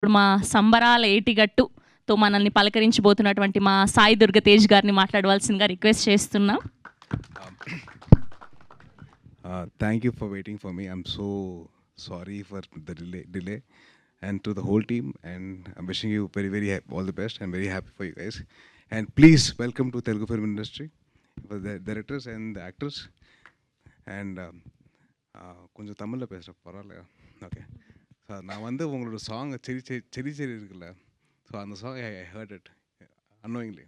ఇప్పుడు మా సంబరాల ఏటిగట్టుతో మనల్ని పలకరించబోతున్నటువంటి మా సాయి దుర్గ తేజ్ గారిని మాట్లాడవలసిందిగా రిక్వెస్ట్ చేస్తున్నాం. Thank you for waiting for me. I'm so sorry for the delay. And to the whole team, and I'm wishing you very all the best. I'm very happy for you guys. And please welcome to Telugu film industry, for the directors and the actors. And கொஞ்சம் தமிழில் பேசுகிறேன், பரவாயில்ல? Okay. So நான் வந்து உங்களோட song செரி செரி இருக்குல்ல, ஸோ அந்த song I heard it annoyingly.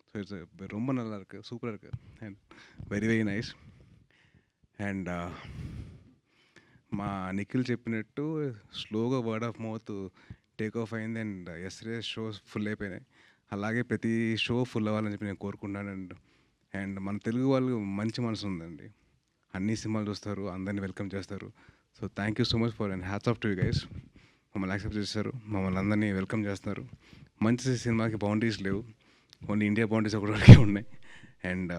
So it's ரொம்ப நல்லா இருக்குது, சூப்பராக இருக்குது, அண்ட் வெரி నైస్. అండ్ మా నిఖిల్ చెప్పినట్టు స్లోగా word of mouth take off అయింది. అండ్ ఎస్రే షోస్ ఫుల్ అయిపోయినాయి. అలాగే ప్రతి షో ఫుల్ అవ్వాలని చెప్పి నేను కోరుకుంటున్నాను. అండ్ మన తెలుగు వాళ్ళు మంచి మనసు ఉందండి, అన్ని సినిమాలు చూస్తారు, అందరినీ వెల్కమ్ చేస్తారు. So thank you so much for and hats off to you guys. మమ్మల్ని యాక్సెప్ట్ చేస్తారు, మమ్మల్ని అందరినీ వెల్కమ్ చేస్తున్నారు. మంచి సినిమాకి బౌండరీస్ లేవు, ఓన్లీ ఇండియా బౌండరీస్ ఒకటికే ఉన్నాయి. అండ్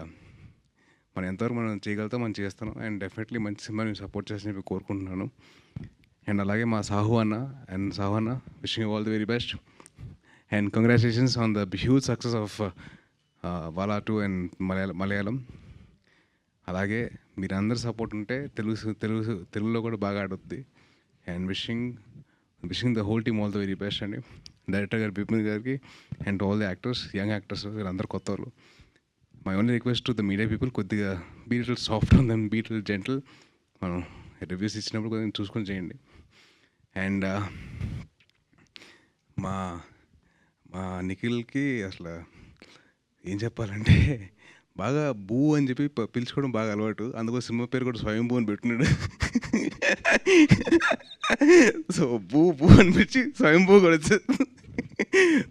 మనం ఎంతవరకు మనం చేయగలుగుతాం మనం చేస్తాను. అండ్ డెఫినెట్లీ మంచి సినిమాని సపోర్ట్ చేసి చెప్పి కోరుకుంటున్నాను. అండ్ అలాగే మా సాహు అన్న wishing you all the very best. And congratulations on the huge success of Vaala 2 and Malayalam. అలాగే మీరందరూ సపోర్ట్ ఉంటే తెలుగులో కూడా బాగా ఆడుద్ది. And wishing the whole team all the very best అండి. డైరెక్టర్ గారు బిపిన్ గారికి and all the actors, young actors, వీళ్ళందరూ కొత్త వాళ్ళు. My only request to the media people, కొద్దిగా be little soft on them, be little gentle. మనం reviews ఇచ్చినప్పుడు కొంచెం చూసుకొని చేయండి. అండ్ మా నిఖిల్కి అసలు ఏం చెప్పాలంటే బాగా బూ అని చెప్పి పిలుచుకోవడం బాగా అలవాటు. అందుకో సినిమా పేరు కూడా స్వయంభూ అని పెట్టినాడు. సో బూ అనిపించి స్వయంభూ కూడా వచ్చింది.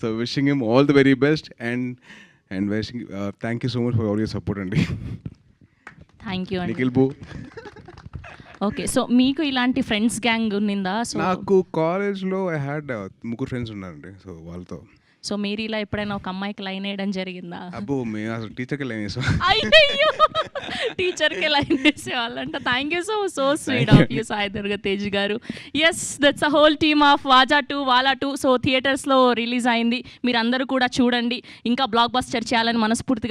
So wishing him all the very best. And wishing thank you so much for all your support అండి. థ్యాంక్ యూ నిఖిల్ బూ. ఓకే, సో మీకు ఇలాంటి ఫ్రెండ్స్ గ్యాంగ్ ఉన్నిందా? సో నాకు కాలేజ్లో ఐ హ్యాడ్ 3 ఫ్రెండ్స్ ఉన్నారండి. సో వాళ్ళతో. సో మీరు ఇలా ఎప్పుడైనా ఒక అమ్మాయికి లైన్ వేయడం జరిగిందా? అబ్బో, మేము అసలు టీచర్కి లైన్ వేసాం. అయ్యో, టీచర్కి లైన్ వేసేవాళ్ళంట. Thank you so sweet of you Sai Durga Tej గారు. Yes, that's a whole team of Vaazha 2 Vaala 2. So థియేటర్స్లో రిలీజ్ అయింది, మీరు అందరూ కూడా చూడండి. ఇంకా బ్లాక్ బస్టర్ చేయాలని మనస్ఫూర్తిగా